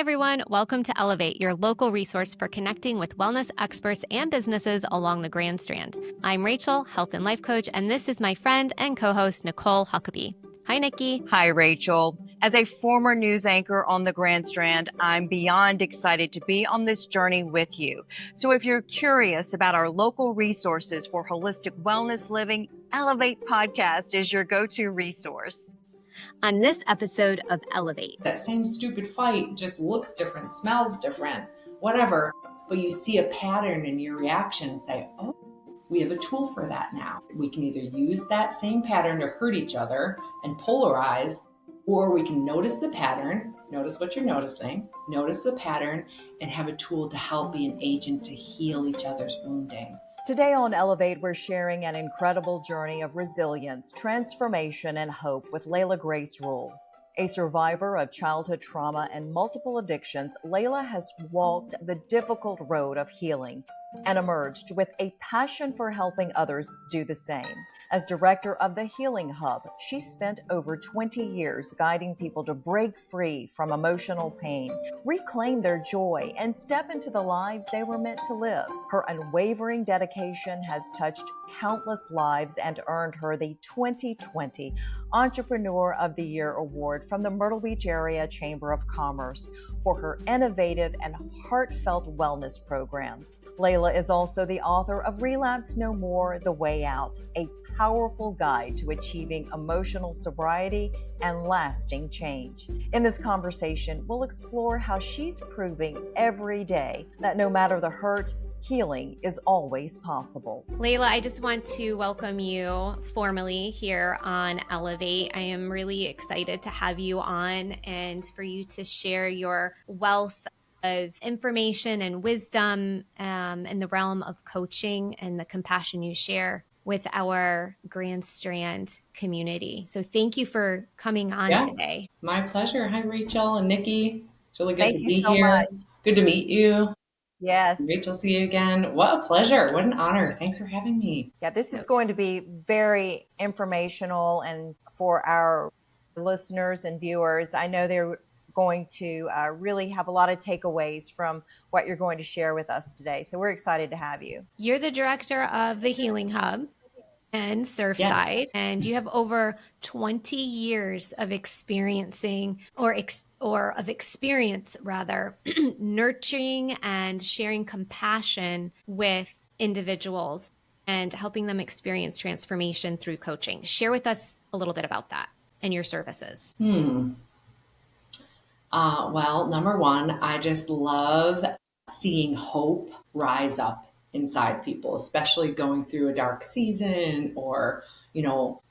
everyone. Welcome to Elevate, your local resource for connecting with wellness experts and businesses along the Grand Strand. I'm Rachel, health and life coach, and this is my friend and co-host, Nicole Huckabee. Hi, Nikki. Hi, Rachel. As a former news anchor on the Grand Strand, I'm beyond excited to be on this journey with you. So if you're curious about our local resources for holistic wellness living, Elevate Podcast is your go-to resource. On this episode of Elevate, that same stupid fight just looks different, smells different, whatever, but you see a pattern in your reaction and say, oh, we have a tool for that now. We can either use that same pattern to hurt each other and polarize, or we can notice the pattern, notice what you're noticing, notice the pattern, and have a tool to help be an agent to heal each other's wounding. Today on Elevate, we're sharing an incredible journey of resilience, transformation, and hope with Layla Rule. A survivor of childhood trauma and multiple addictions, Layla has walked the difficult road of healing and emerged with a passion for helping others do the same. As director of the Healing Hub, she spent over 20 years guiding people to break free from emotional pain, reclaim their joy, and step into the lives they were meant to live. Her unwavering dedication has touched countless lives and earned her the 2020 Entrepreneur of the Year Award from the Myrtle Beach Area Chamber of Commerce for her innovative and heartfelt wellness programs. Layla is also the author of Relapse No More, The Way Out, a powerful guide to achieving emotional sobriety and lasting change. In this conversation, we'll explore how she's proving every day that no matter the hurt, healing is always possible. Layla, I just want to welcome you formally here on Elevate. I am really excited to have you on and for you to share your wealth of information and wisdom in the realm of coaching and the compassion you share with our Grand Strand community. So thank you for coming on today. My pleasure. Hi, Rachel and Nikki. It's really good to be so here. Much. Good to meet you. Yes. Rachel, see you again. What a pleasure. What an honor. Thanks for having me. Yeah, this is going to be very informational and for our listeners and viewers. I know they're going to really have a lot of takeaways from what you're going to share with us today. So we're excited to have you. You're the director of the Healing Hub and Surfside, yes. And you have over 20 years of experiencing nurturing and sharing compassion with individuals and helping them experience transformation through coaching. Share with us a little bit about that and your services. Well, number one, I just love seeing hope rise up inside people, especially going through a dark season or,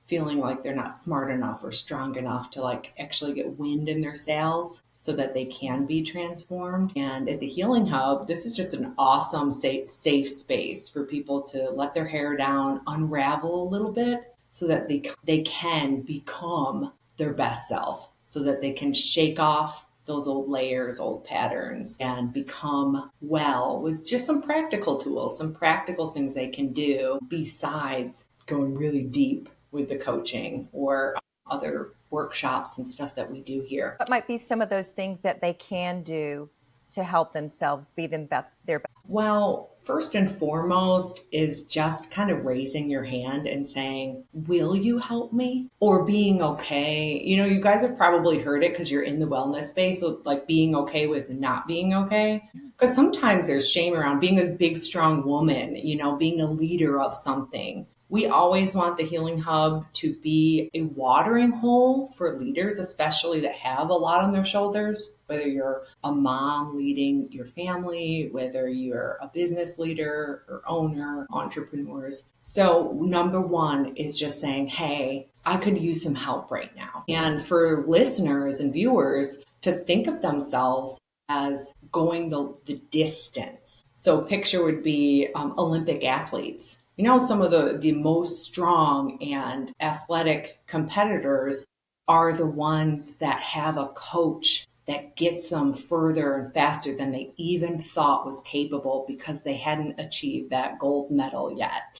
feeling like they're not smart enough or strong enough to actually get wind in their sails so that they can be transformed. And at the Healing Hub, this is just an awesome, safe space for people to let their hair down, unravel a little bit so that they can become their best self, so that they can shake off those old layers, old patterns, and become well with just some practical tools, some practical things they can do besides going really deep with the coaching or other workshops and stuff that we do here. What might be some of those things that they can do to help themselves be their best? Well, first and foremost is just kind of raising your hand and saying, will you help me? Or being okay. You guys have probably heard it because you're in the wellness space, so being okay with not being okay. Because sometimes there's shame around being a big, strong woman, being a leader of something. We always want the Healing Hub to be a watering hole for leaders, especially that have a lot on their shoulders, whether you're a mom leading your family, whether you're a business leader or owner, entrepreneurs. So number one is just saying, hey, I could use some help right now. And for listeners and viewers to think of themselves as going the distance. So picture would be Olympic athletes. Some of the most strong and athletic competitors are the ones that have a coach that gets them further and faster than they even thought was capable because they hadn't achieved that gold medal yet,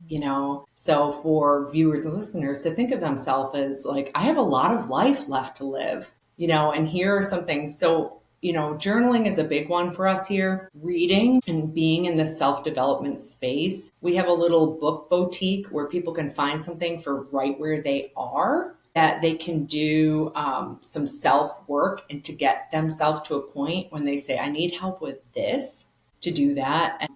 So for viewers and listeners to think of themselves as I have a lot of life left to live, and here are some things. So, journaling is a big one for us here. Reading and being in the self-development space. We have a little book boutique where people can find something for right where they are that they can do some self-work and to get themselves to a point when they say, I need help with this, to do that. And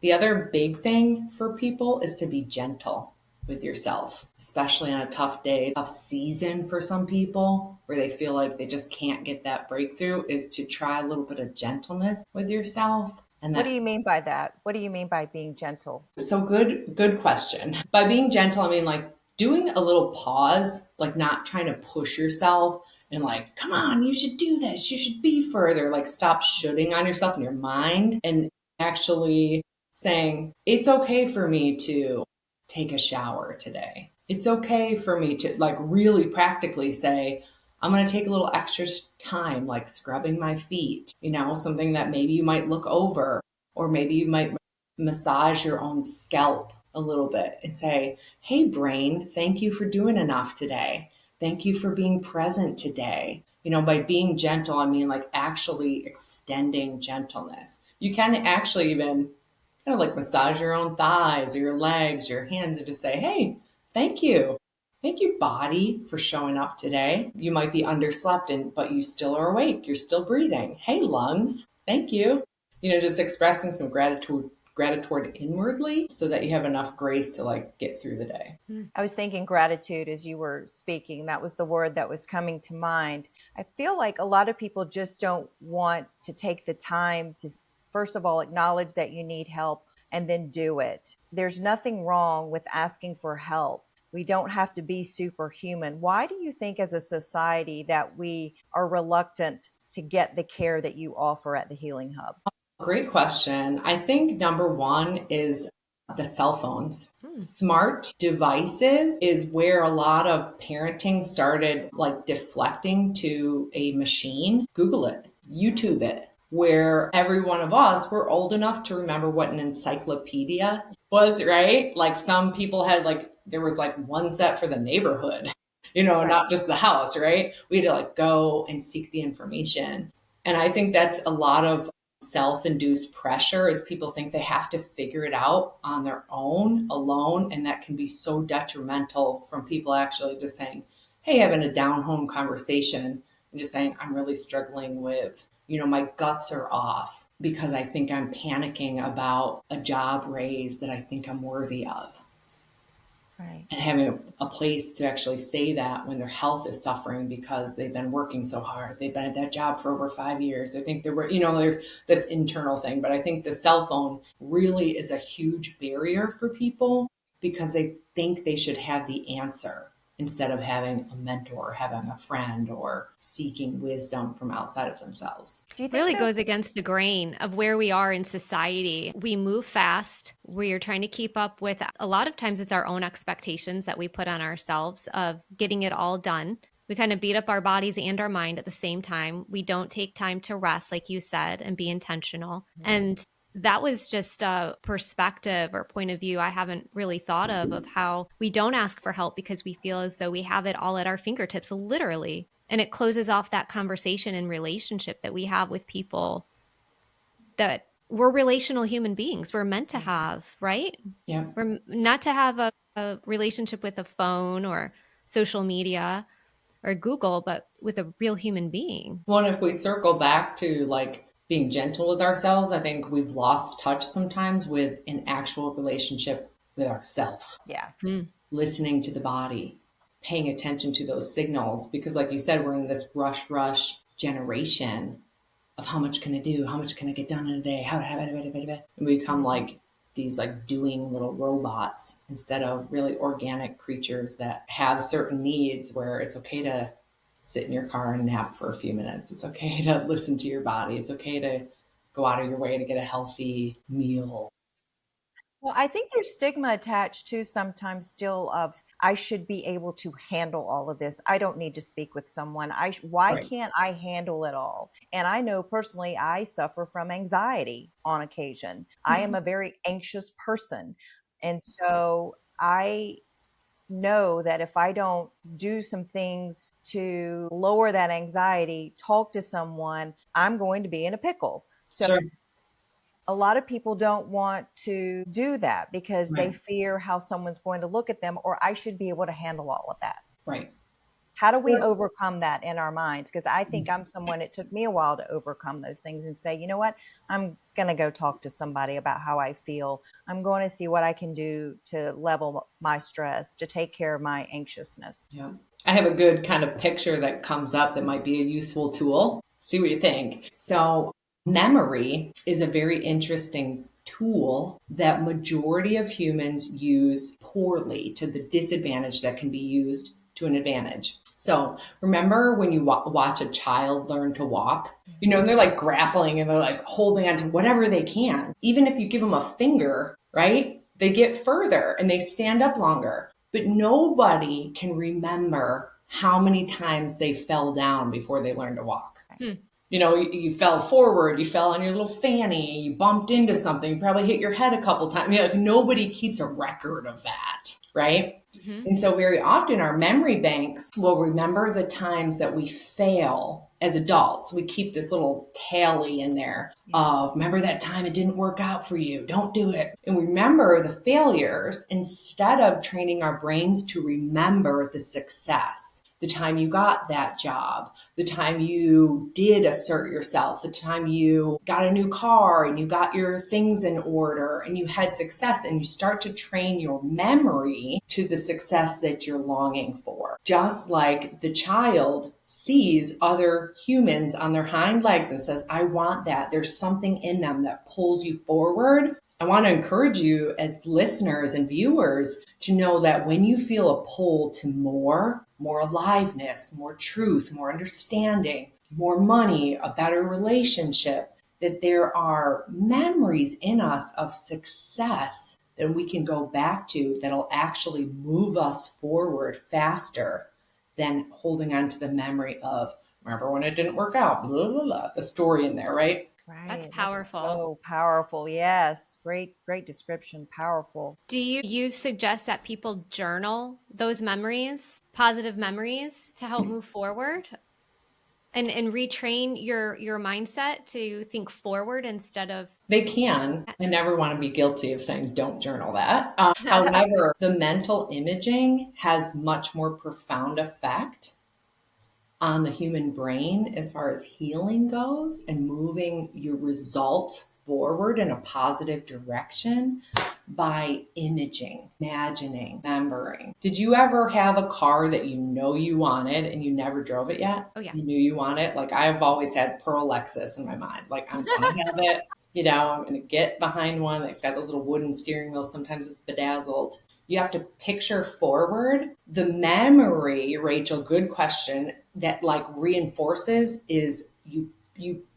the other big thing for people is to be gentle with yourself, especially on a tough day, tough season for some people where they feel like they just can't get that breakthrough, is to try a little bit of gentleness with yourself. And What that, do you mean by that? What do you mean by being gentle? so good question. By being gentle, I mean like doing a little pause, like not trying to push yourself and like, come on, you should do this, you should be further. Like stop shooting on yourself in your mind and actually saying, it's okay for me to take a shower today. It's okay for me to like really practically say, I'm going to take a little extra time, like scrubbing my feet, something that maybe you might look over, or maybe you might massage your own scalp a little bit and say, hey, brain, thank you for doing enough today. Thank you for being present today. By being gentle, I mean like actually extending gentleness. You can actually even kind of like massage your own thighs or your legs, your hands, and just say, hey, thank you. Thank you, body, for showing up today. You might be underslept, but you still are awake. You're still breathing. Hey, lungs, thank you. Just expressing some gratitude inwardly so that you have enough grace to like get through the day. I was thinking gratitude as you were speaking. That was the word that was coming to mind. I feel like a lot of people just don't want to take the time to, first of all, acknowledge that you need help and then do it. There's nothing wrong with asking for help. We don't have to be superhuman. Why do you think as a society that we are reluctant to get the care that you offer at the Healing Hub? Great question. I think number one is the cell phones. Smart devices is where a lot of parenting started like deflecting to a machine. Google it, YouTube it, where every one of us were old enough to remember what an encyclopedia was, right? Like some people had like, there was like one set for the neighborhood, Right. not just the house, right? We had to like go and seek the information. And I think that's a lot of self-induced pressure, is people think they have to figure it out on their own alone, and that can be so detrimental from people actually just saying, hey, having a down home conversation and just saying, I'm really struggling with, my guts are off because I think I'm panicking about a job raise that I think I'm worthy of. Right. And having a place to actually say that when their health is suffering because they've been working so hard. They've been at that job for over 5 years. They think there's this internal thing. But I think the cell phone really is a huge barrier for people because they think they should have the answer instead of having a mentor, having a friend, or seeking wisdom from outside of themselves. Do you think Really that goes against the grain of where we are in society. We move fast. We are trying to keep up with, a lot of times it's our own expectations that we put on ourselves of getting it all done. We kind of beat up our bodies and our mind at the same time. We don't take time to rest, like you said, and be intentional. And that was just a perspective or point of view I haven't really thought of how we don't ask for help because we feel as though we have it all at our fingertips, literally. And it closes off that conversation and relationship that we have with people, that we're relational human beings. We're meant to have, right? Yeah. We're not to have a relationship with a phone or social media or Google, but with a real human being. Well, and if we circle back to like being gentle with ourselves, I think we've lost touch sometimes with an actual relationship with ourself, yeah. listening to the body, paying attention to those signals. Because, like you said, we're in this rush generation of how much can I do? How much can I get done in a day? And we become like these like doing little robots instead of really organic creatures that have certain needs, where it's okay to sit in your car and nap for a few minutes. It's okay to listen to your body. It's okay to go out of your way to get a healthy meal. Well, I think there's stigma attached to sometimes still of I should be able to handle all of this. I don't need to speak with someone. Why Right. can't I handle it all? And I know personally I suffer from anxiety on occasion. I am a very anxious person. And so I know that if I don't do some things to lower that anxiety, talk to someone, I'm going to be in a pickle. So Sure. a lot of people don't want to do that because they Right. fear how someone's going to look at them, or I should be able to handle all of that. Right. How do we Sure. overcome that in our minds? Because I think I'm someone, it took me a while to overcome those things and say, you know what? I'm going to go talk to somebody about how I feel. I'm going to see what I can do to level my stress, to take care of my anxiousness. Yeah. I have a good kind of picture that comes up that might be a useful tool. See what you think. So, memory is a very interesting tool that majority of humans use poorly to the disadvantage that can be used to an advantage. So, remember when you watch a child learn to walk? You know, and they're like grappling and they're like holding on to whatever they can. Even if you give them a finger, right? They get further and they stand up longer. But nobody can remember how many times they fell down before they learned to walk. Hmm. You know, you fell forward, you fell on your little fanny, you bumped into something, you probably hit your head a couple times. You know, like nobody keeps a record of that, right? Mm-hmm. And so very often our memory banks will remember the times that we fail as adults. We keep this little tally in there of remember that time it didn't work out for you, don't do it. And we remember the failures instead of training our brains to remember the success. The time you got that job, the time you did assert yourself, the time you got a new car and you got your things in order and you had success, and you start to train your memory to the success that you're longing for. Just like the child sees other humans on their hind legs and says, I want that. There's something in them that pulls you forward. I want to encourage you as listeners and viewers to know that when you feel a pull to more aliveness, more truth, more understanding, more money, a better relationship, that there are memories in us of success that we can go back to that'll actually move us forward faster than holding on to the memory of, remember when it didn't work out, blah, blah, blah, the story in there, right? That's Right. That's powerful. so powerful. Yes. Great, great description. Powerful. Do you suggest that people journal those memories, positive memories, to help move forward and retrain your mindset to think forward instead of They can. I never want to be guilty of saying don't journal that. However, the mental imaging has much more profound effect on the human brain as far as healing goes and moving your results forward in a positive direction by imaging, imagining, remembering. Did you ever have a car that you know you wanted and you never drove it yet? Oh yeah. You knew you wanted it. Like I've always had Pearl Lexus in my mind. Like I'm gonna have it. You know, I'm gonna get behind one that's got those little wooden steering wheels. Sometimes it's bedazzled. You have to picture forward. The memory, Rachel, good question, that like reinforces is you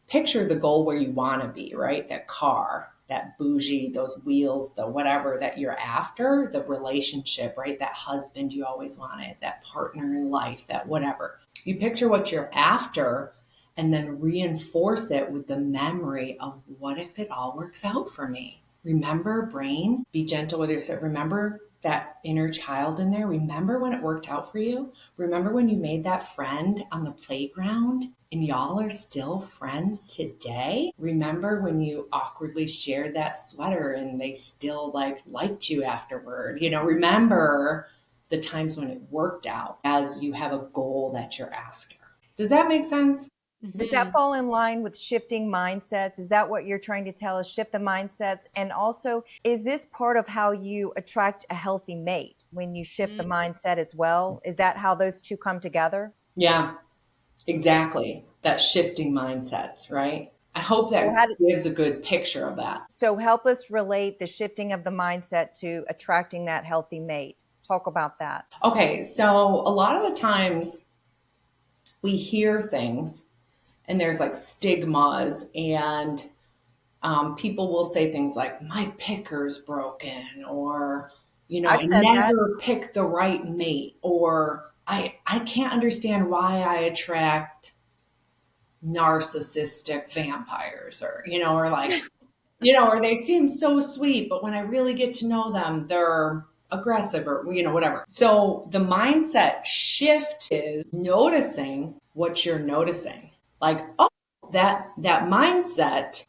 picture the goal where you want to be, right? That car, that bougie, those wheels, the whatever that you're after, the relationship, right? That husband you always wanted, that partner in life, that whatever. You picture what you're after and then reinforce it with the memory of what if it all works out for me? Remember, brain, be gentle with yourself. Remember that inner child in there. Remember when it worked out for you? Remember when you made that friend on the playground and y'all are still friends today? Remember when you awkwardly shared that sweater and they still liked you afterward? You know, remember the times when it worked out as you have a goal that you're after. Does that make sense? Does that fall in line with shifting mindsets? Is that what you're trying to tell us? Shift the mindsets. And also, is this part of how you attract a healthy mate when you shift the mindset as well? Is that how those two come together? Yeah, exactly. That shifting mindsets, right? I hope that gives a good picture of that. So help us relate the shifting of the mindset to attracting that healthy mate. Talk about that. Okay, so a lot of the times we hear things and there's like stigmas and people will say things like my picker's broken or, you know, I've I said that. never pick the right mate or I can't understand why I attract narcissistic vampires or, you know, or like, you know, or they seem so sweet, but when I really get to know them, they're aggressive or, whatever. So the mindset shift is noticing what you're noticing. Like, oh, that mindset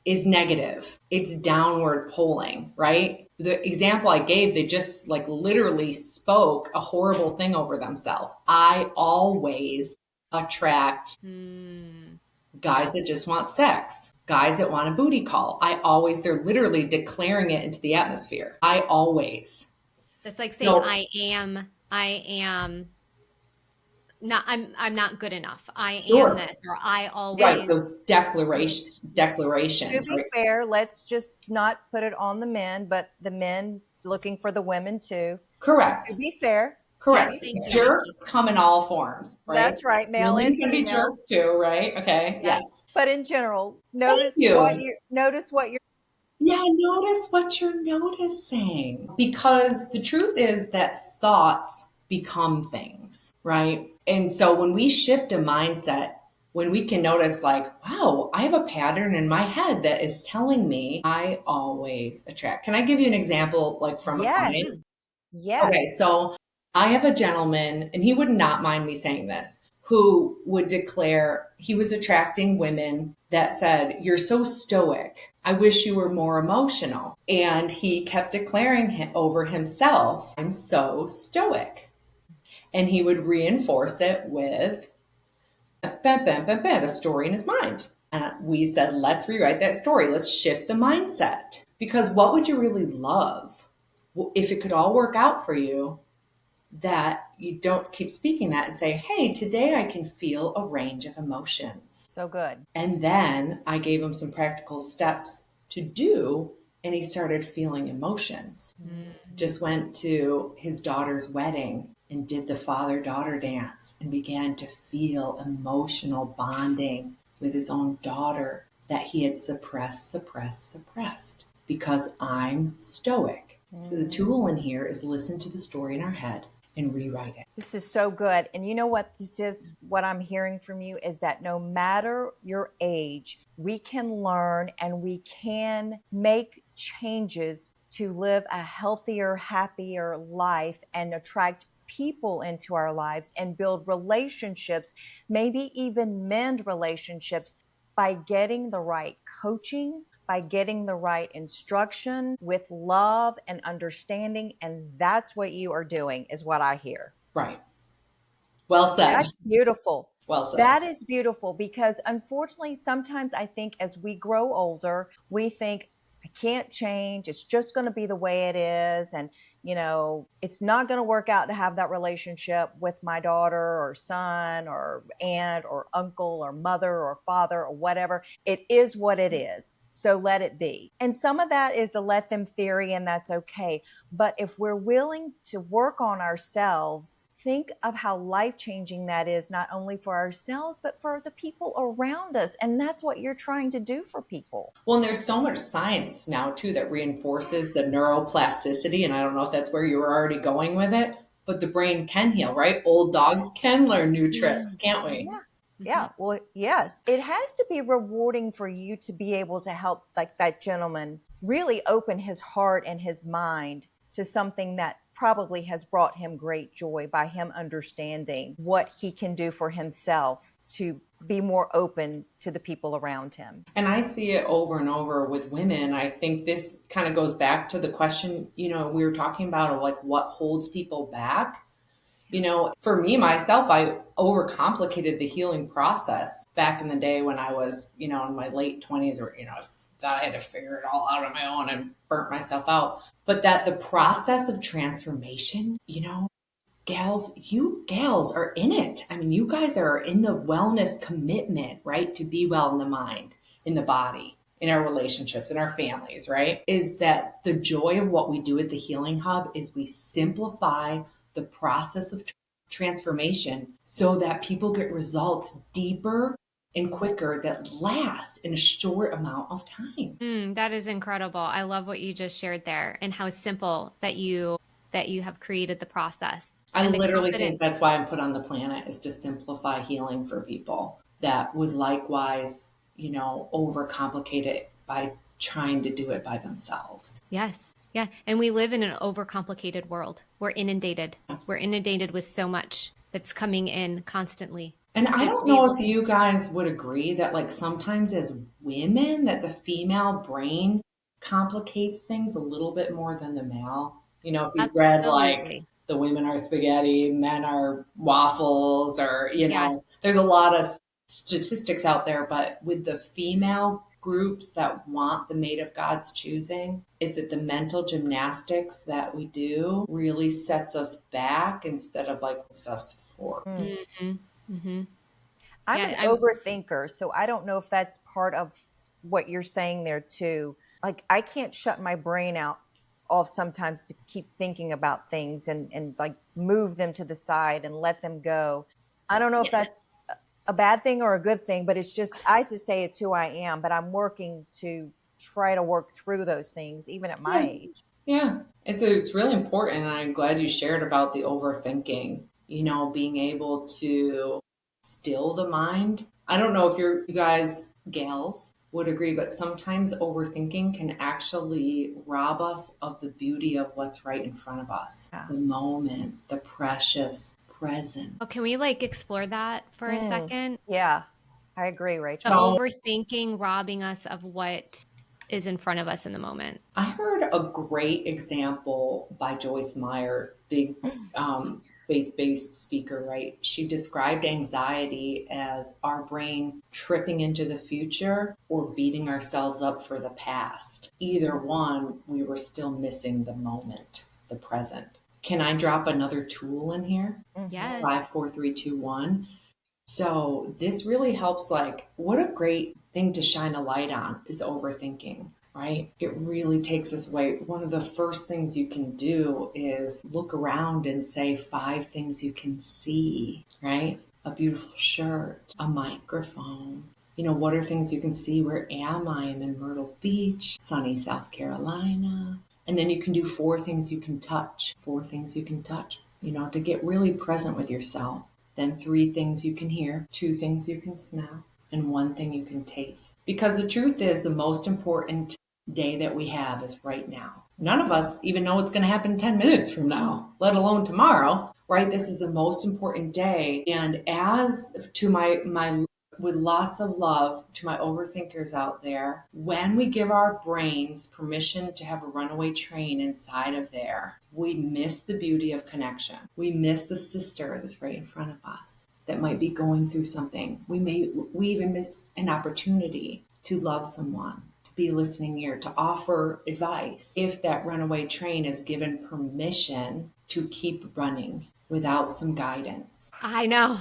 is negative. It's downward pulling, right? The example I gave, they just like literally spoke a horrible thing over themselves. I always attract guys that just want sex, guys that want a booty call. They're literally declaring it into the atmosphere. I always. That's like saying, So, I am not, I'm not good enough. I am sure. this, or I Right. always. Those To declarations, be right? fair, let's just not put it on the men, but the men looking for the women too. Correct. To be fair, to Correct. Yes, be thank fair. you, Nikki. Jerks come in all forms, right? That's right, male Women and can be female. jerks too, right? Okay. Yes. Yes. But in general, Thank you. notice what you're Yeah, notice what you're noticing. Because the truth is that thoughts become things, right? And so when we shift a mindset, when we can notice, like, wow, I have a pattern in my head that is telling me I always attract. Can I give you an example, like from a yes, client? Okay, yes. so I have a gentleman, and he would not mind me saying this, who would declare he was attracting women that said, "You're so stoic. I wish you were more emotional." And he kept declaring over himself, "I'm so stoic." And he would reinforce it with the story in his mind. And we said, let's rewrite that story. Let's shift the mindset. Because what would you really love? Well, if it could all work out for you, that you don't keep speaking that and say, hey, today I can feel a range of emotions. So good. And then I gave him some practical steps to do, and he started feeling emotions. Just went to his daughter's wedding and did the father-daughter dance and began to feel emotional bonding with his own daughter that he had suppressed because I'm stoic. So the tool in here is listen to the story in our head and rewrite it. This is so good. And you know what this is? What I'm hearing from you is that no matter your age, we can learn and we can make changes to live a healthier, happier life and attract people into our lives and build relationships, maybe even mend relationships by getting the right coaching, by getting the right instruction with love and understanding. And that's what you are doing, is what I hear. Right. Well said. That's beautiful. Well said. That is beautiful because unfortunately, sometimes I think as we grow older, we think, I can't change. It's just going to be the way it is. And, it's not going to work out to have that relationship with my daughter or son or aunt or uncle or mother or father or whatever. It is what it is. So let it be. And some of that is the let them theory, and that's okay. But if we're willing to work on ourselves, think of how life-changing that is, not only for ourselves, but for the people around us. And that's what you're trying to do for people. Well, and there's so much science now, too, that reinforces the neuroplasticity. And I don't know if that's where you were already going with it, but the brain can heal, right? Old dogs can learn new tricks, can't we? Yeah. Yeah. Well, yes. It has to be rewarding for you to be able to help, like that gentleman, really open his heart and his mind to something that probably has brought him great joy by him understanding what he can do for himself to be more open to the people around him. And I see it over and over with women. I think this kind of goes back to the question, we were talking about of like what holds people back. For me, myself, I overcomplicated the healing process back in the day when I was, in my late 20s or, thought I had to figure it all out on my own and burnt myself out. But that the process of transformation, you gals are in it. I mean, you guys are in the wellness commitment, right? To be well in the mind, in the body, in our relationships, in our families, right? Is that the joy of what we do at the Healing Hub is we simplify the process of transformation so that people get results deeper and quicker that last in a short amount of time. That is incredible. I love what you just shared there and how simple that you have created the process. I And the literally confidence. think that's why I'm put on the planet, is to simplify healing for people that would overcomplicate it by trying to do it by themselves. Yes. Yeah. And we live in an overcomplicated world. We're inundated. We're inundated with so much that's coming in constantly. And I So to don't be know able if to, you guys would agree that like sometimes as women that the female brain complicates things a little bit more than the male. You know, if you've read like absolutely. the women are spaghetti, men are waffles, or Yes. there's a lot of statistics out there, but with the female groups that want the mate of God's choosing, is that the mental gymnastics that we do really sets us back instead of like moves us forward. Mm-hmm. Mm-hmm. I'm Yeah. an overthinker, so I don't know if that's part of what you're saying there too. Like I can't shut my brain out off sometimes to keep thinking about things and like move them to the side and let them go. I don't know if Yes. that's a bad thing or a good thing, but it's just I just say it's who I am, but I'm working to try to work through those things even at my Yeah. age. Yeah, it's really important, and I'm glad you shared about the overthinking. Being able to still the mind. I don't know if you guys gals would agree, but sometimes overthinking can actually rob us of the beauty of what's right in front of us, Yeah. the moment, the precious present. Oh, can we like explore that for a Mm, second? yeah, I agree, The Rachel. So overthinking robbing us of what is in front of us in the moment. I heard a great example by Joyce Meyer, big faith based speaker, right? She described anxiety as our brain tripping into the future or beating ourselves up for the past. Either one, we were still missing the moment, the present. Can I drop another tool in here? Hmm. Five, Yes. four, three, two, one. So this really helps. Like, what a great thing to shine a light on is overthinking, right? It really takes us away. One of the first things you can do is look around and say five things you can see, right? A beautiful shirt, a microphone. What are things you can see? Where am I? I'm in Myrtle Beach, sunny South Carolina. And then you can do four things you can touch, four things you can touch, to get really present with yourself. Then three things you can hear, two things you can smell, and one thing you can taste. Because the truth is, the most important day that we have is right now. None of us even know what's going to happen 10 minutes from now, let alone tomorrow, right? This is the most important day. And as to my with lots of love to my overthinkers out there, when we give our brains permission to have a runaway train inside of there, we miss the beauty of connection. We miss the sister that's right in front of us that might be going through something. We even miss an opportunity to love someone, to be a listening ear, to offer advice if that runaway train is given permission to keep running without some guidance. I know.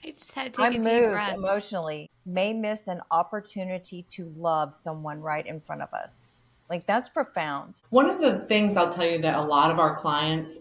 I just had to take a I'm deep moved breath. emotionally. May miss an opportunity to love someone right in front of us. Like that's profound. One of the things I'll tell you that a lot of our clients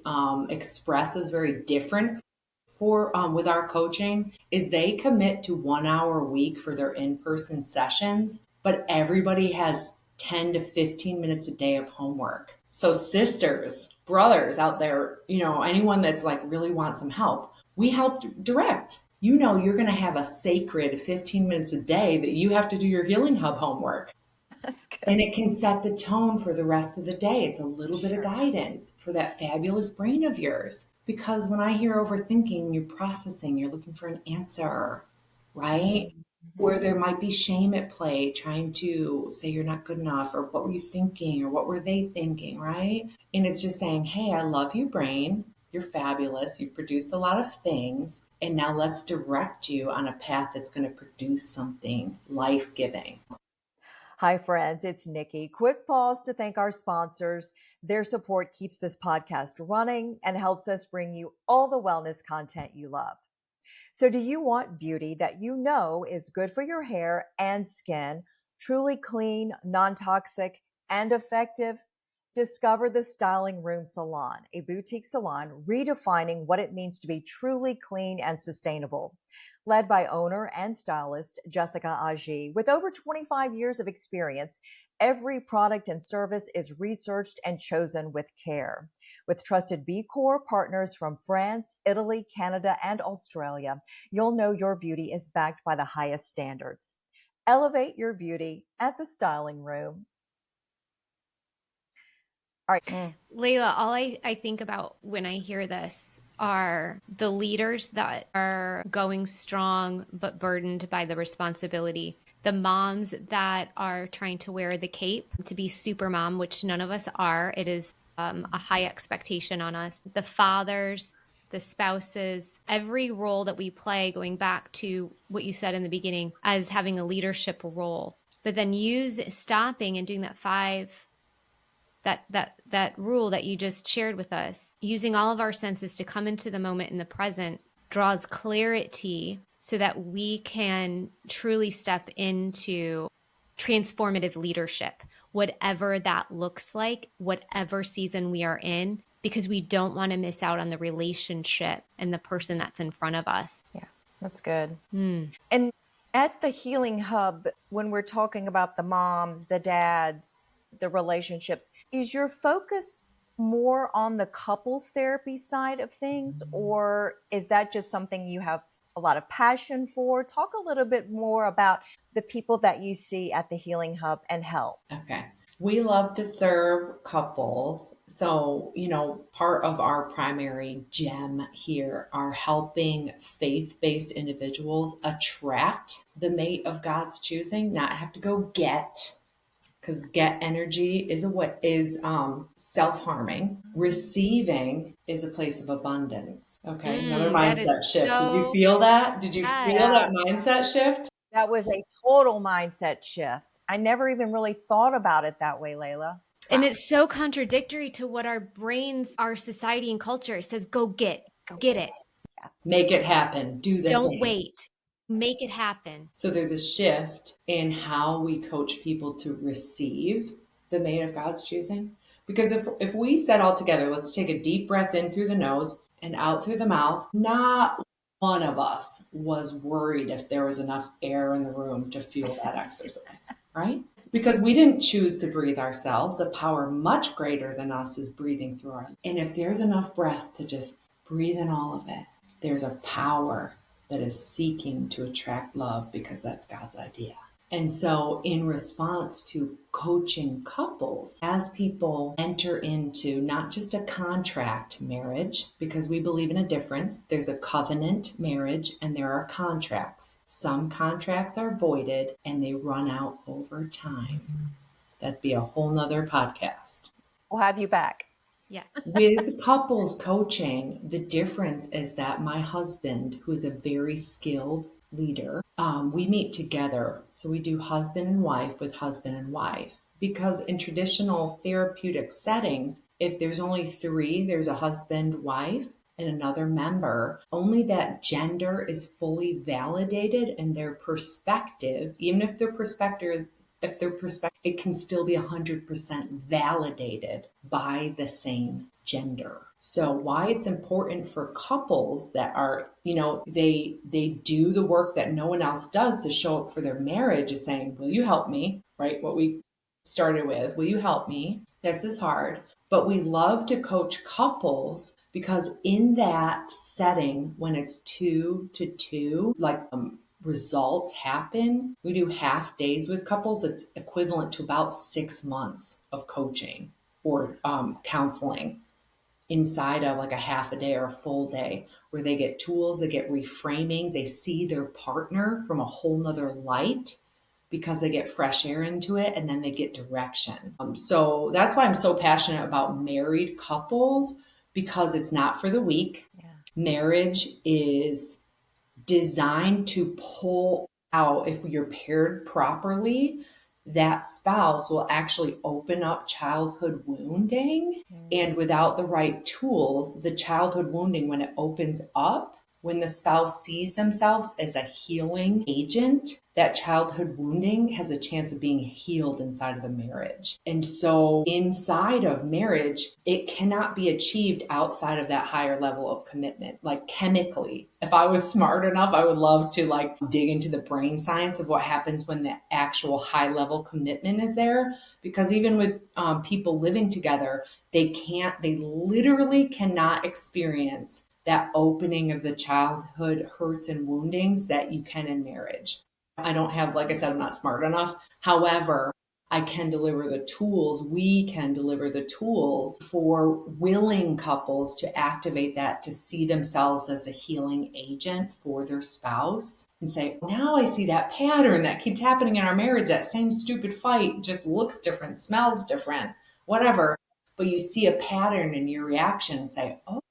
express is very different for with our coaching is they commit to 1 hour a week for their in-person sessions, but everybody has 10 to 15 minutes a day of homework. So sisters, brothers out there, anyone that's like really wants some help, we help direct. You're going to have a sacred 15 minutes a day that you have to do your Healing Hub homework. That's good. And it can set the tone for the rest of the day. It's a little bit of Sure. guidance for that fabulous brain of yours. Because when I hear overthinking, you're processing, you're looking for an answer, right? Mhm. Where there might be shame at play, trying to say you're not good enough, or what were you thinking, or what were they thinking, right? And it's just saying, hey, I love you, brain. You're fabulous. You've produced a lot of things. And now let's direct you on a path that's going to produce something life giving. Hi, friends. It's Nikki. Quick pause to thank our sponsors. Their support keeps this podcast running and helps us bring you all the wellness content you love. So, do you want beauty that you know is good for your hair and skin, truly clean, non toxic, and effective? Discover the Styling Room Salon, a boutique salon redefining what it means to be truly clean and sustainable. Led by owner and stylist Jessica Agee, with over 25 years of experience, every product and service is researched and chosen with care. With trusted B Corp partners from France, Italy, Canada, and Australia, you'll know your beauty is backed by the highest standards. Elevate your beauty at the Styling Room. All right. Mm. Layla, all I think about when I hear this are the leaders that are going strong but burdened by the responsibility. The moms that are trying to wear the cape to be super mom, which none of us are. It is a high expectation on us. The fathers, the spouses, every role that we play, going back to what you said in the beginning, as having a leadership role. But then stopping and doing that rule that you just shared with us, using all of our senses to come into the moment in the present, draws clarity so that we can truly step into transformative leadership, whatever that looks like, whatever season we are in, because we don't want to miss out on the relationship and the person that's in front of us. Yeah, that's good. Mm. And at the Healing Hub, when we're talking about the moms, the dads, the relationships, is your focus more on the couples therapy side of things, or is that just something you have a lot of passion for? Talk a little bit more about the people that you see at the Healing Hub and help. Okay. We love to serve couples. So, part of our primary gem here are helping faith-based individuals attract the mate of God's choosing, not have to go get, because get energy is self-harming. Receiving is a place of abundance. Okay, another That is mindset shift. Did you so, feel that? Did you feel yes. that mindset shift? That was a total mindset shift. I never even really thought about it that way, Layla. And it's so contradictory to what our brains, our society and culture, it says, go get it. Make it happen. Do the Don't thing. wait. Make it happen. So there's a shift in how we coach people to receive the mate of God's choosing. Because if we said all together, let's take a deep breath in through the nose and out through the mouth, not one of us was worried if there was enough air in the room to fuel that exercise, right? Because we didn't choose to breathe ourselves. A power much greater than us is breathing through our. And if there's enough breath to just breathe in all of it, there's a power that is seeking to attract love, because that's God's idea. And so in response to coaching couples, as people enter into not just a contract marriage, because we believe in a difference, there's a covenant marriage and there are contracts. Some contracts are voided and they run out over time. That'd be a whole nother podcast. We'll have you back. Yes. With couples coaching, the difference is that my husband, who is a very skilled leader, we meet together. So we do husband and wife with husband and wife. Because in traditional therapeutic settings, if there's only three, there's a husband, wife, and another member, only that gender is fully validated and their perspective, even if their perspective, it can still be 100% validated by the same gender. So why it's important for couples that are, they do the work that no one else does to show up for their marriage is saying, will you help me? Right? What we started with, will you help me? This is hard. But we love to coach couples because in that setting, when it's 2 to 2, results happen. We do half days with couples. It's equivalent to about 6 months of coaching or counseling inside of like a half a day or a full day, where they get tools, they get reframing, they see their partner from a whole nother light because they get fresh air into it, and then they get direction. So that's why I'm so passionate about married couples, because it's not for the weak. Yeah. Marriage is designed to pull out, if you're paired properly, that spouse will actually open up childhood wounding. And without the right tools, the childhood wounding, when it opens up, when the spouse sees themselves as a healing agent, that childhood wounding has a chance of being healed inside of the marriage. And so inside of marriage, it cannot be achieved outside of that higher level of commitment, like chemically. If I was smart enough, I would love to dig into the brain science of what happens when the actual high level commitment is there. Because even with people living together, they literally cannot experience that opening of the childhood hurts and woundings that you can in marriage. I don't have, like I said, I'm not smart enough. However, I can deliver the tools, we can deliver the tools for willing couples to activate that, to see themselves as a healing agent for their spouse and say, now I see that pattern that keeps happening in our marriage, that same stupid fight just looks different, smells different, whatever. But you see a pattern in your reaction and say, oh,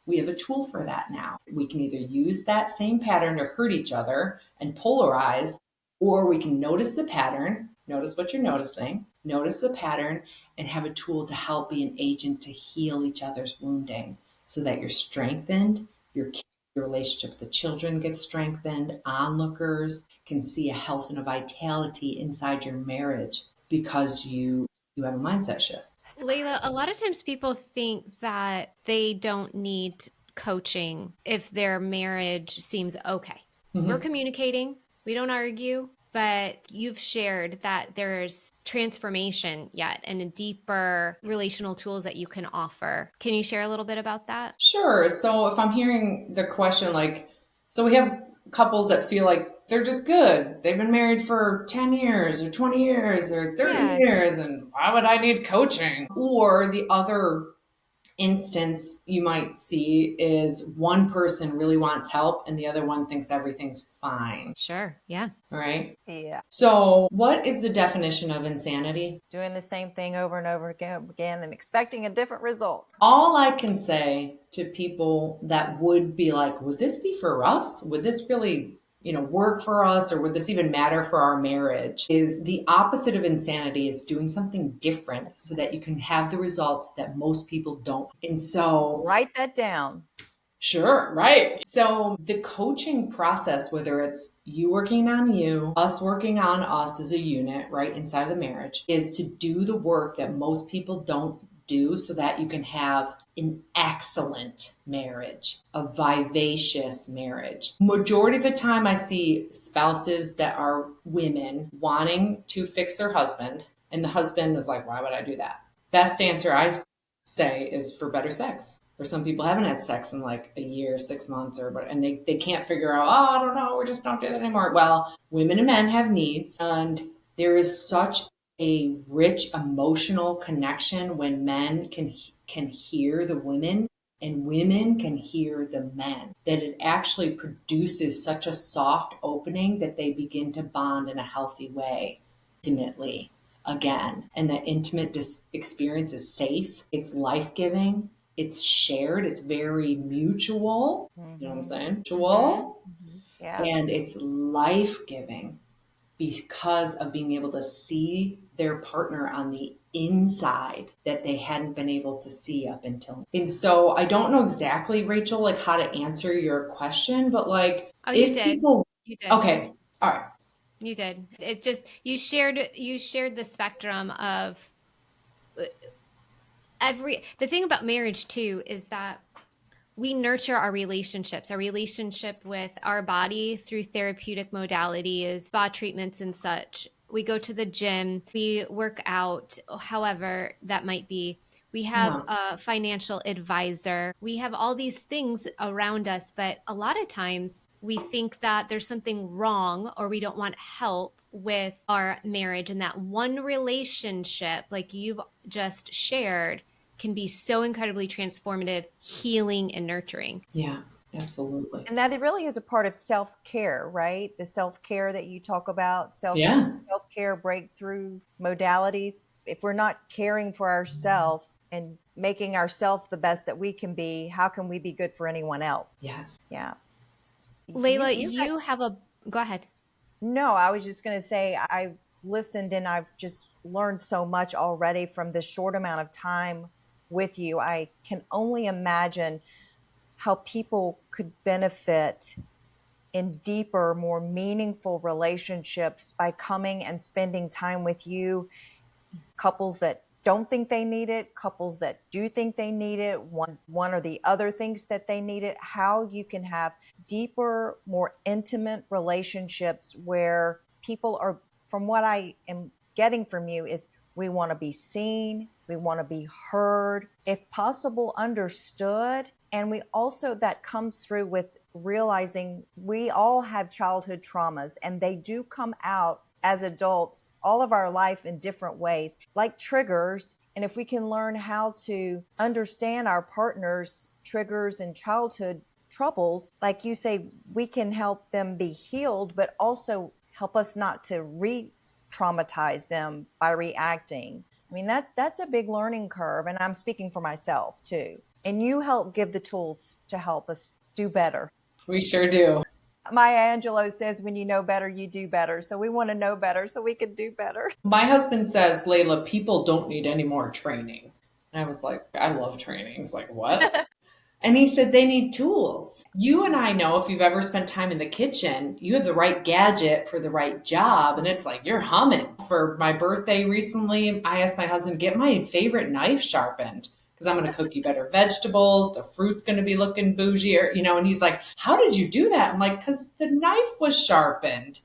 we have a tool for that now. We can either use that same pattern to hurt each other and polarize, or we can notice the pattern, notice what you're noticing, notice the pattern, and have a tool to help be an agent to heal each other's wounding so that you're strengthened, your relationship with the children gets strengthened, onlookers can see a health and a vitality inside your marriage because you have a mindset shift. Layla, a lot of times people think that they don't need coaching if their marriage seems okay. We're communicating, we don't argue, but you've shared that there's transformation yet and a deeper relational tools that you can offer. Can you share a little bit about that? Sure. So if I'm hearing the question, like, so we have couples that feel like they're just good. They've been married for 10 years or 20 years or 30 years, and why would I need coaching? Or the other instance you might see is one person really wants help and the other one thinks everything's fine. Sure. Yeah. All right. Yeah. So, what is the definition of insanity? Doing the same thing over and over again and expecting a different result. All I can say to people that would be like, would this be for us? Would this really, work for us? Or would this even matter for our marriage? Is the opposite of insanity is doing something different so that you can have the results that most people don't. And so, Write that down. sure, right. So the coaching process, whether it's you working on you, us working on us as a unit, right, inside of the marriage, is to do the work that most people don't do so that you can have an excellent marriage, a vivacious marriage. Majority of the time I see spouses that are women wanting to fix their husband, and the husband is like, why would I do that? Best answer I say is for better sex. Or some people haven't had sex in like a year, 6 months, and they can't figure out, oh, I don't know, we just don't do that anymore. Well, women and men have needs, and there is such a rich emotional connection when men can hear the women and women can hear the men, that it actually produces such a soft opening that they begin to bond in a healthy way, intimately again. And the intimate experience is safe, it's life-giving, it's shared, it's very mutual. You know what I'm saying? Mutual. Yeah. And it's life-giving because of being able to see their partner on the inside that they hadn't been able to see up until. And so I don't know exactly, Rachel, like how to answer your question, but like You did. Okay. All right. You did. It just you shared the spectrum of the thing about marriage too is that we nurture our relationships, our relationship with our body through therapeutic modalities, spa treatments and such. We go to the gym, we work out, however that might be. We have a financial advisor. We have all these things around us, but a lot of times we think that there's something wrong or we don't want help with our marriage. And that one relationship, like you've just shared, can be so incredibly transformative, healing, and nurturing. Yeah, absolutely. And that it really is a part of self-care, right? The self-care that you talk about, self-care breakthrough modalities. If we're not caring for ourselves and making ourselves the best that we can be, how can we be good for anyone else? Yes. Yeah. Layla, go ahead. No, I was just going to say, I've listened and I've just learned so much already from this short amount of time with you. I can only imagine how people could benefit in deeper, more meaningful relationships by coming and spending time with you. Couples that don't think they need it, couples that do think they need it, one or the other thinks that they need it, how you can have deeper, more intimate relationships where people are, from what I am getting from you, is we want to be seen, we want to be heard, if possible, understood. And we also, that comes through with realizing we all have childhood traumas and they do come out as adults all of our life in different ways, like triggers. And if we can learn how to understand our partner's triggers and childhood troubles, like you say, we can help them be healed, but also help us not to re-traumatize them by reacting. I mean, that's a big learning curve, and I'm speaking for myself too. And you help give the tools to help us do better. We sure do. Maya Angelou says, when you know better, you do better. So we want to know better so we can do better. My husband says, Layla, people don't need any more training. And I was like, I love training. It's like, what? And he said they need tools. You and I know if you've ever spent time in the kitchen, you have the right gadget for the right job. And it's like you're humming. For my birthday recently, I asked my husband to get my favorite knife sharpened because I'm going to cook you better vegetables. The fruit's going to be looking bougier, and he's like, how did you do that? I'm like, because the knife was sharpened,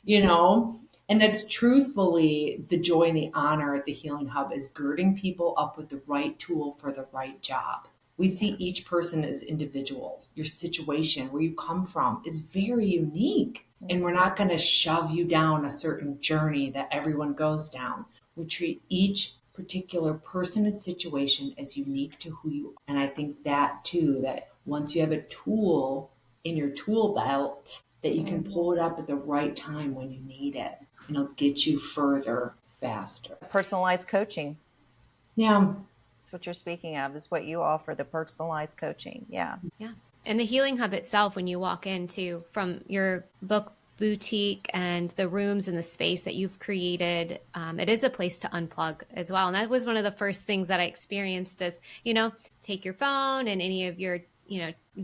And that's truthfully the joy and the honor at the Healing Hub is girding people up with the right tool for the right job. We see each person as individuals. Your situation, where you come from, is very unique. And we're not going to shove you down a certain journey that everyone goes down. We treat each particular person and situation as unique to who you are. And I think that too, that once you have a tool in your tool belt, that you can pull it up at the right time when you need it. And it'll get you further, faster. Personalized coaching. Yeah. That's what you're speaking of, is what you offer, the personalized coaching. Yeah. Yeah. And the Healing Hub itself, when you walk into from your book boutique and the rooms and the space that you've created, it is a place to unplug as well. And that was one of the first things that I experienced is, take your phone and any of your,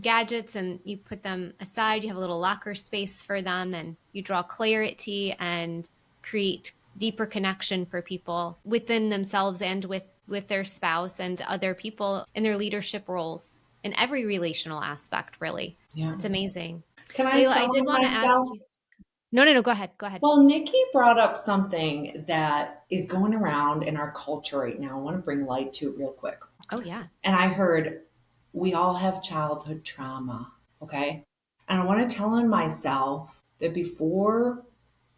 gadgets and you put them aside. You have a little locker space for them and you draw clarity and create deeper connection for people within themselves and with their spouse and other people in their leadership roles in every relational aspect, really. Yeah. It's amazing. Can I Layla, I did want to ask you. No, go ahead. Well, Nikki brought up something that is going around in our culture right now. I want to bring light to it real quick. Oh, yeah. And I heard we all have childhood trauma, okay? And I want to tell on myself that before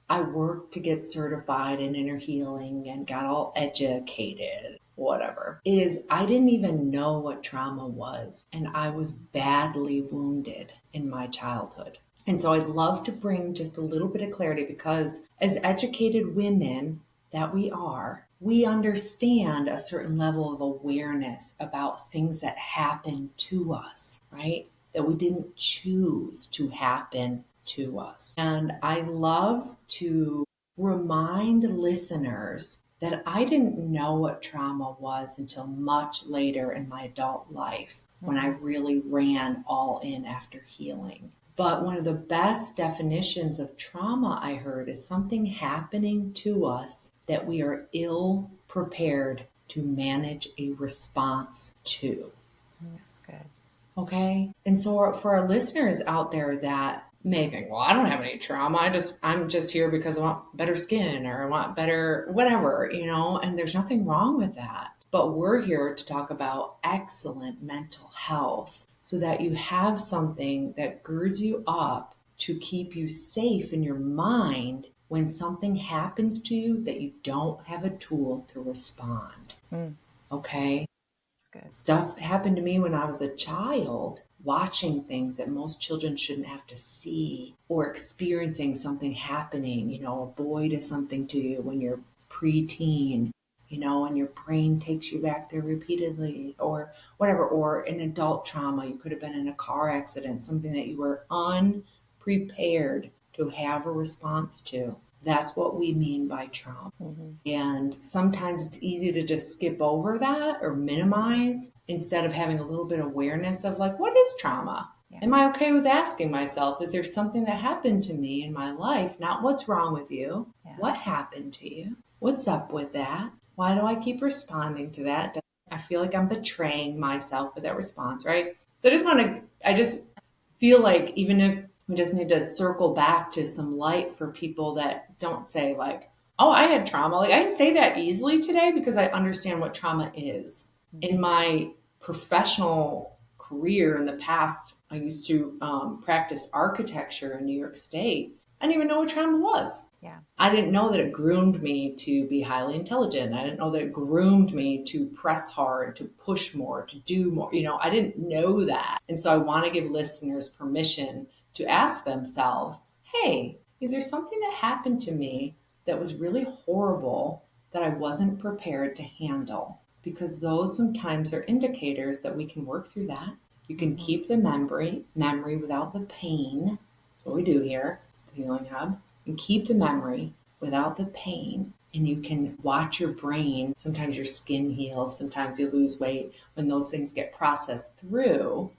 I worked to get certified in inner healing and got all educated, whatever, is I didn't even know what trauma was. And I was badly wounded in my childhood. And so I'd love to bring just a little bit of clarity because as educated women that we are, we understand a certain level of awareness about things that happen to us, right? That we didn't choose to happen to us. And I love to remind listeners that I didn't know what trauma was until much later in my adult life when I really ran all in after healing. But one of the best definitions of trauma I heard is something happening to us that we are ill prepared to manage a response to. That's good. Okay. And so for our listeners out there that may think, well, I don't have any trauma. I'm just here because I want better skin or I want better whatever, and there's nothing wrong with that. But we're here to talk about excellent mental health so that you have something that girds you up to keep you safe in your mind when something happens to you that you don't have a tool to respond. Okay? That's good. Stuff happened to me when I was a child, watching things that most children shouldn't have to see, or experiencing something happening, a boy does something to you when you're preteen, and your brain takes you back there repeatedly, or whatever, or an adult trauma. You could have been in a car accident, something that you were unprepared to have a response to. That's what we mean by trauma. And sometimes it's easy to just skip over that or minimize instead of having a little bit of awareness of like, what is trauma? Yeah. Am I okay with asking myself, is there something that happened to me in my life? Not what's wrong with you. Yeah. What happened to you? What's up with that? Why do I keep responding to that? I feel like I'm betraying myself with that response, right? So I just feel like even if we just need to circle back to some light for people that don't say like, oh, I had trauma. Like I can say that easily today because I understand what trauma is. In my professional career in the past, I used to practice architecture in New York State. I didn't even know what trauma was. Yeah. I didn't know that it groomed me to be highly intelligent. I didn't know that it groomed me to press hard, to push more, to do more. I didn't know that. And so I want to give listeners permission to ask themselves, hey, is there something that happened to me that was really horrible that I wasn't prepared to handle? Because those sometimes are indicators that we can work through that. You can keep the memory without the pain. That's what we do here, the Healing Hub. And keep the memory without the pain. And you can watch your brain. Sometimes your skin heals, sometimes you lose weight when those things get processed through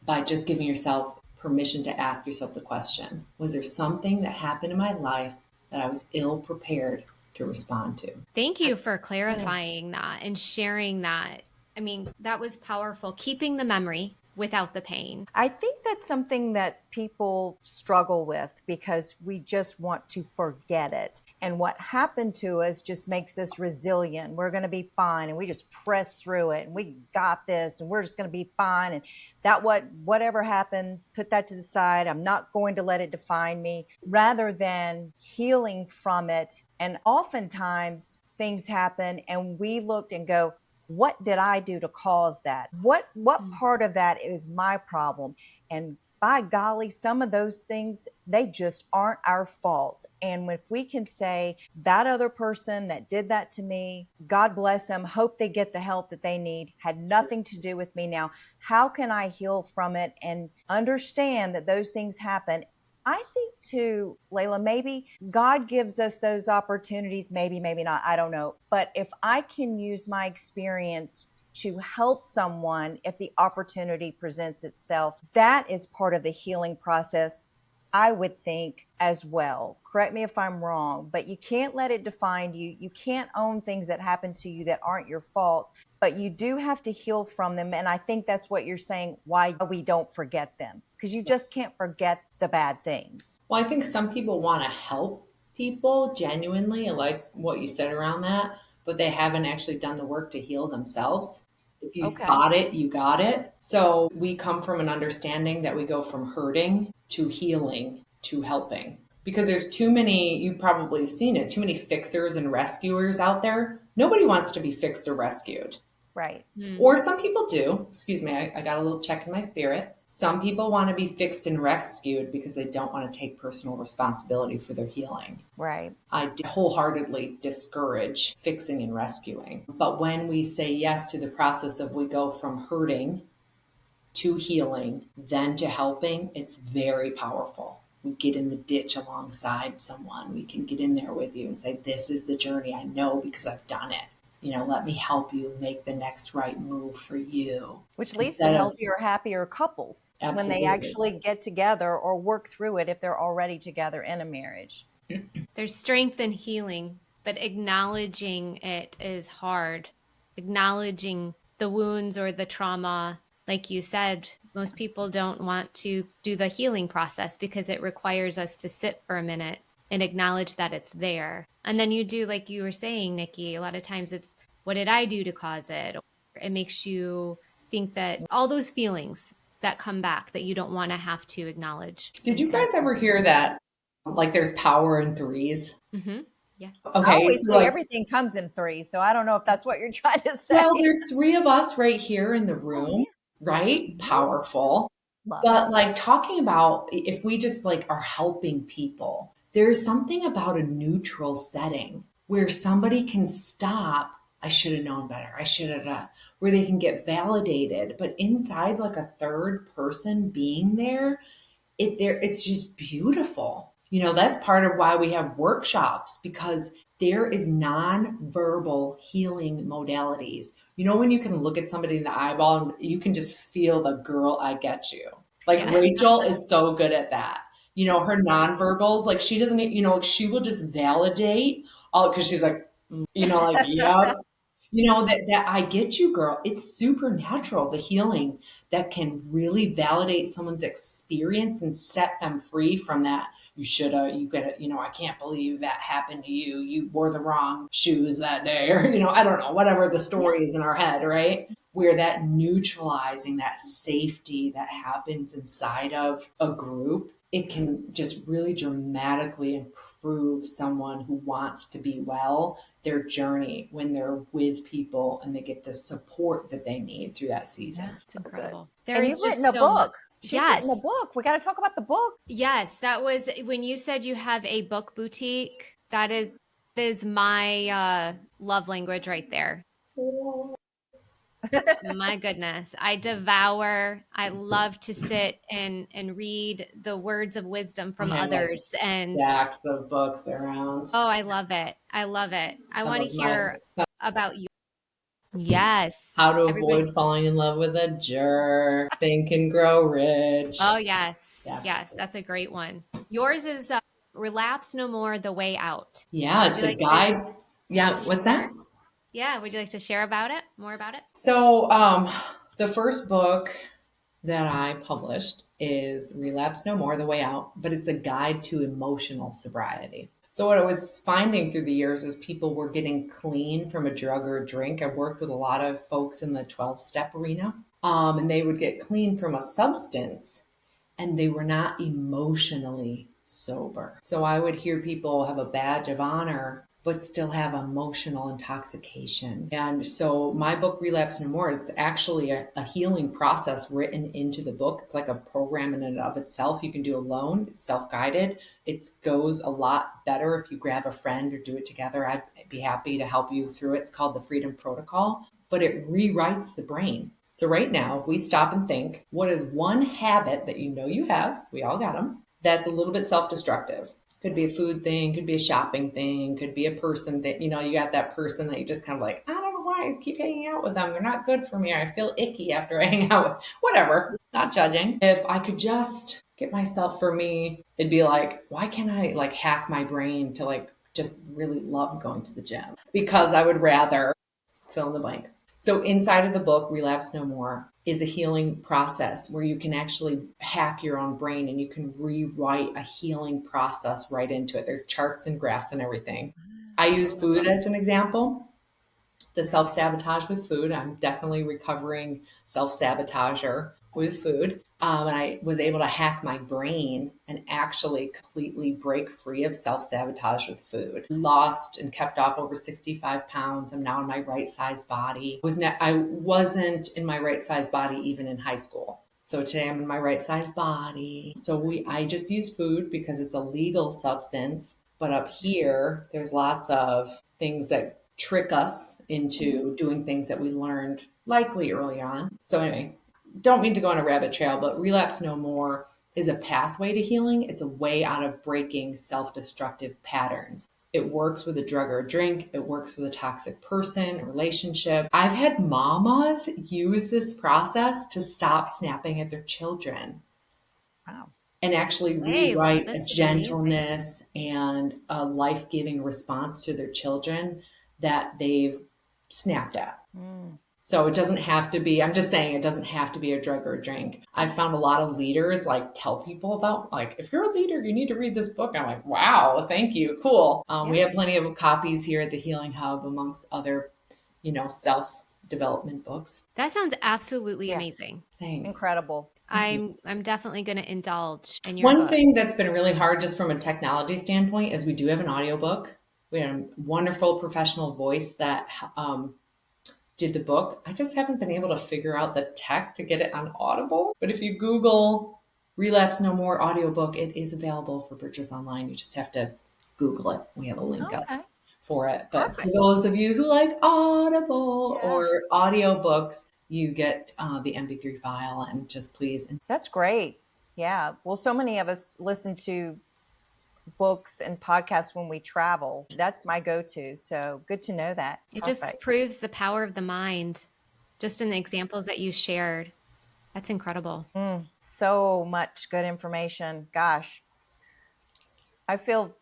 by just giving yourself permission to ask yourself the question, was there something that happened in my life that I was ill prepared to respond to? Thank you for clarifying that and sharing that. I mean, that was powerful. Keeping the memory without the pain. I think that's something that people struggle with because we just want to forget it. And what happened to us just makes us resilient. We're going to be fine. And we just press through it and we got this and we're just going to be fine. And whatever happened, put that to the side. I'm not going to let it define me rather than healing from it. And oftentimes things happen and we looked and go, what did I do to cause that? What part of that is my problem? And by golly, some of those things, they just aren't our fault. And if we can say that other person that did that to me, God bless them, hope they get the help that they need, had nothing to do with me. Now, how can I heal from it and understand that those things happen? I think too, Layla, maybe God gives us those opportunities, maybe not, I don't know. But if I can use my experience to help someone, if the opportunity presents itself, that is part of the healing process, I would think as well. Correct me if I'm wrong, but you can't let it define you. You can't own things that happen to you that aren't your fault, but you do have to heal from them. And I think that's what you're saying, why we don't forget them, because you just can't forget the bad things. Well, I think some people want to help people genuinely, I like what you said around that, but they haven't actually done the work to heal themselves. If you spot it, you got it. So we come from an understanding that we go from hurting to healing to helping. Because there's too many, you probably have seen it, too many fixers and rescuers out there. Nobody wants to be fixed or rescued. Right. Or some people do. Excuse me, I got a little check in my spirit. Some people want to be fixed and rescued because they don't want to take personal responsibility for their healing. Right. I wholeheartedly discourage fixing and rescuing. But when we say yes to the process of we go from hurting to healing, then to helping, it's very powerful. We get in the ditch alongside someone. We can get in there with you and say, this is the journey I know because I've done it. Let me help you make the next right move for you. Which leads to healthier, happier couples when they actually get together or work through it if they're already together in a marriage. There's strength in healing, but acknowledging it is hard. Acknowledging the wounds or the trauma, like you said, most people don't want to do the healing process because it requires us to sit for a minute and acknowledge that it's there. And then you do, like you were saying, Nikki, a lot of times it's, what did I do to cause it? Or it makes you think that all those feelings that come back that you don't want to have to acknowledge. Did you guys ever hear that? Like there's power in threes? Mm-hmm. Yeah. Okay. I always say everything comes in threes. So I don't know if that's what you're trying to say. Well, there's three of us right here in the room, right? Powerful. But like talking about if we just like are helping people, there's something about a neutral setting where somebody can stop. I should have known better. I should have, where they can get validated. But inside like a third person being there, it's just beautiful. That's part of why we have workshops, because there is non-verbal healing modalities. When you can look at somebody in the eyeball and you can just feel the girl, I get you. Like Rachel is so good at that. Her nonverbals, like she doesn't, she will just validate all because she's like, like, yep. That I get you, girl. It's supernatural, the healing that can really validate someone's experience and set them free from that. You should have, I can't believe that happened to you. You wore the wrong shoes that day, or, I don't know, whatever the story is in our head, right? Where that neutralizing, that safety that happens inside of a group it can just really dramatically improve someone who wants to be well, their journey when they're with people and they get the support that they need through that season. It's So good. incredible. There And is you've written just a so much. book. She's written a Yes. book. We got to talk about the book. Yes, that was when you said you have a book boutique. That is my love language right there. My goodness. I love to sit and read the words of wisdom I from have like others. And stacks of books around. oh, I love it. I love it. I Some want to of my hear about you. Yes. How to Everybody. avoid falling in love with a jerk, Think and Grow Rich. Oh, yes. Yeah. Yes, that's a great one. Yours is Relapse No More, The Way Out. Yeah, Would it's you a like to guide. Yeah, what's that? share? Yeah, would you like to share about it? More about it? So, the first book that I published is Relapse No More, The Way Out, but it's a guide to emotional sobriety. So what I was finding through the years is people were getting clean from a drug or a drink. I worked with a lot of folks in the 12-step arena, and they would get clean from a substance and they were not emotionally sober. So I would hear people have a badge of honor but still have emotional intoxication. And so my book, Relapse No More, it's actually a healing process written into the book. It's like a program in and of itself. You can do alone, it's self-guided. It goes a lot better if you grab a friend or do it together. I'd be happy to help you through it. It's called the Freedom Protocol, but it rewrites the brain. So right now, if we stop and think, what is one habit that you know you have, we all got them, that's a little bit self-destructive? Could be a food thing, could be a shopping thing, could be a person that, you know, you got that person that you just kind of like, I don't know why I keep hanging out with them. They're not good for me. Or I feel icky after I hang out with, whatever, not judging. If I could just get myself, for me, it'd be like, why can't I like hack my brain to like just really love going to the gym? Because I would rather fill in the blank. So inside of the book, Relapse No More, is a healing process where you can actually hack your own brain and you can rewrite a healing process right into it. There's charts and graphs and everything. I use food as an example. The self-sabotage with food. I'm definitely recovering self-sabotager with food. And I was able to hack my brain and actually completely break free of self-sabotage with food. Lost and kept off over 65 pounds. I'm now in my right size body. I wasn't in my right size body even in high school. So today I'm in my right size body. So I just use food because it's a legal substance. But up here, there's lots of things that trick us into doing things that we learned likely early on. So anyway, don't mean to go on a rabbit trail, but Relapse No More is a pathway to healing. It's a way out of breaking self-destructive patterns. It works with a drug or a drink. It works with a toxic person, a relationship. I've had mamas use this process to stop snapping at their children. Wow. And actually Layla, rewrite a this is amazing. gentleness and a life-giving response to their children that they've snapped at. So it doesn't have to be, I'm just saying it doesn't have to be a drug or a drink. I've found a lot of leaders like tell people about, like, if you're a leader, you need to read this book. I'm like, wow, thank you. Cool. We have plenty of copies here at the Healing Hub amongst other, self-development books. That sounds absolutely Yeah. amazing. Thanks. Incredible. I'm definitely going to indulge in your One book. thing that's been really hard just from a technology standpoint is we do have an audiobook. We have a wonderful professional voice that did the book. I just haven't been able to figure out the tech to get it on Audible. But if you Google Relapse No More audiobook, it is available for purchase online. You just have to Google it. We have a link up for it. But for those of you who like Audible or audiobooks, you get the MP3 file and just please. That's great. Yeah. Well, so many of us listen to books and podcasts when we travel. That's my go-to. So good to know that. It just proves the power of the mind, just in the examples that you shared. That's incredible. So much good information. Gosh, I feel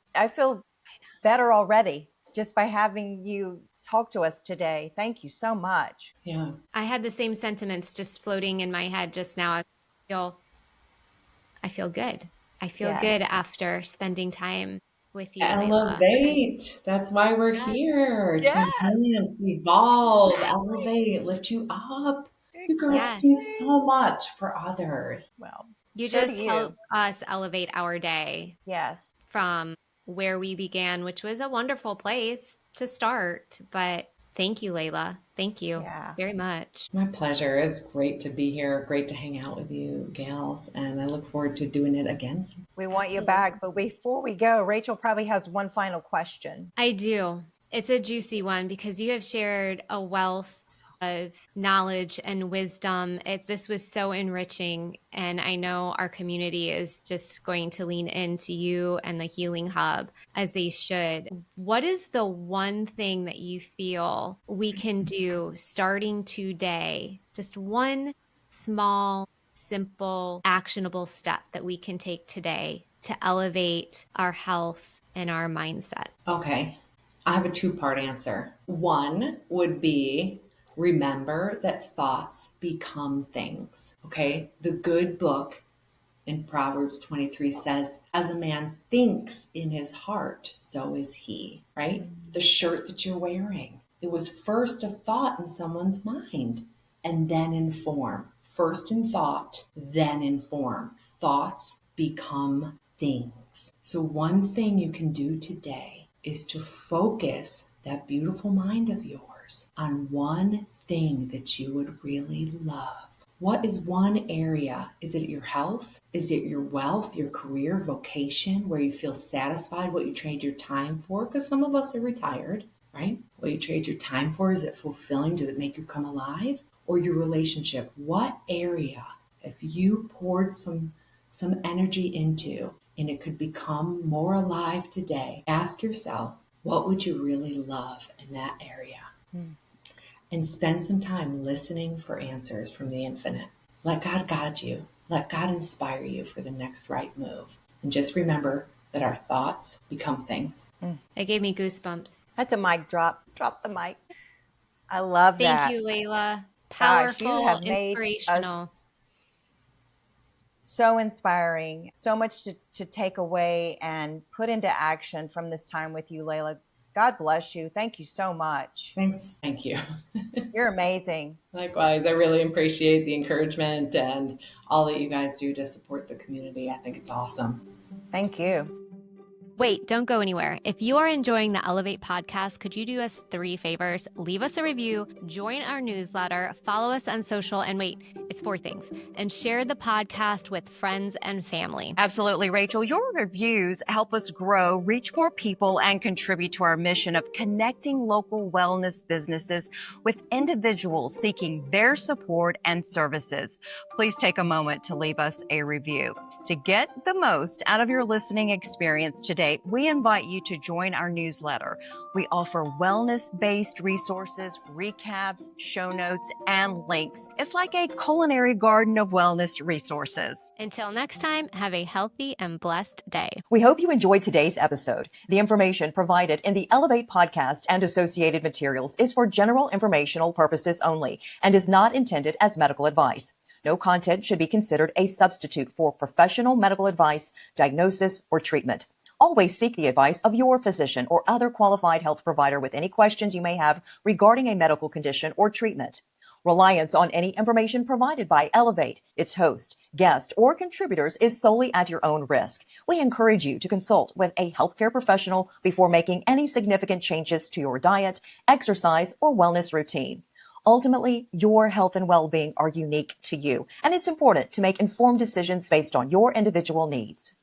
better already just by having you talk to us today. Thank you so much. Yeah. I had the same sentiments just floating in my head just now. I feel good. I feel good after spending time with you, Layla. Elevate. That's why we're here. To enhance, evolve, elevate, lift you up. You girls do so much for others. Well, You So do just you. help us elevate our day Yes. from where we began, which was a wonderful place to start. But thank you, Layla. Thank you Yeah. very much. My pleasure. It's great to be here. Great to hang out with you, gals. And I look forward to doing it again soon. We want you Absolutely. back. But before we go, Rachel probably has one final question. I do. It's a juicy one because you have shared a wealth of knowledge and wisdom. This was so enriching. And I know our community is just going to lean into you and the Healing Hub as they should. What is the one thing that you feel we can do starting today? Just one small, simple, actionable step that we can take today to elevate our health and our mindset. Okay. I have a two-part answer. One would be remember that thoughts become things. Okay. The good book in Proverbs 23 says, as a man thinks in his heart, so is he, right? The shirt that you're wearing, it was first a thought in someone's mind and then in form. First in thought, then in form. Thoughts become things. So one thing you can do today is to focus that beautiful mind of yours on one thing that you would really love. What is one area? Is it your health? Is it your wealth, your career, vocation, where you feel satisfied, what you trade your time for? Because some of us are retired, right? What you trade your time for, is it fulfilling? Does it make you come alive? Or your relationship? What area, if you poured some energy into, and it could become more alive today, ask yourself, what would you really love in that area? And spend some time listening for answers from the infinite. Let God guide you. Let God inspire you for the next right move. And just remember that our thoughts become things. It gave me goosebumps. That's a mic drop. Drop the mic. I love Thank that. you, Layla. Gosh, you Powerful, have made us inspirational. so inspiring, so much to take away and put into action from this time with you, Layla. God bless you. Thank you so much. Thanks. Thank you. You're amazing. Likewise, I really appreciate the encouragement and all that you guys do to support the community. I think it's awesome. Thank you. Wait, don't go anywhere. If you are enjoying the Elevate podcast, could you do us 3 favors? Leave us a review, join our newsletter, follow us on social, and wait, it's 4 things. And share the podcast with friends and family. Absolutely, Rachel. Your reviews help us grow, reach more people, and contribute to our mission of connecting local wellness businesses with individuals seeking their support and services. Please take a moment to leave us a review. To get the most out of your listening experience today, we invite you to join our newsletter. We offer wellness-based resources, recaps, show notes, and links. It's like a culinary garden of wellness resources. Until next time, have a healthy and blessed day. We hope you enjoyed today's episode. The information provided in the Elevate podcast and associated materials is for general informational purposes only and is not intended as medical advice. No content should be considered a substitute for professional medical advice, diagnosis, or treatment. Always seek the advice of your physician or other qualified health provider with any questions you may have regarding a medical condition or treatment. Reliance on any information provided by Elevate, its host, guest, or contributors is solely at your own risk. We encourage you to consult with a healthcare professional before making any significant changes to your diet, exercise, or wellness routine. Ultimately, your health and well-being are unique to you, and it's important to make informed decisions based on your individual needs.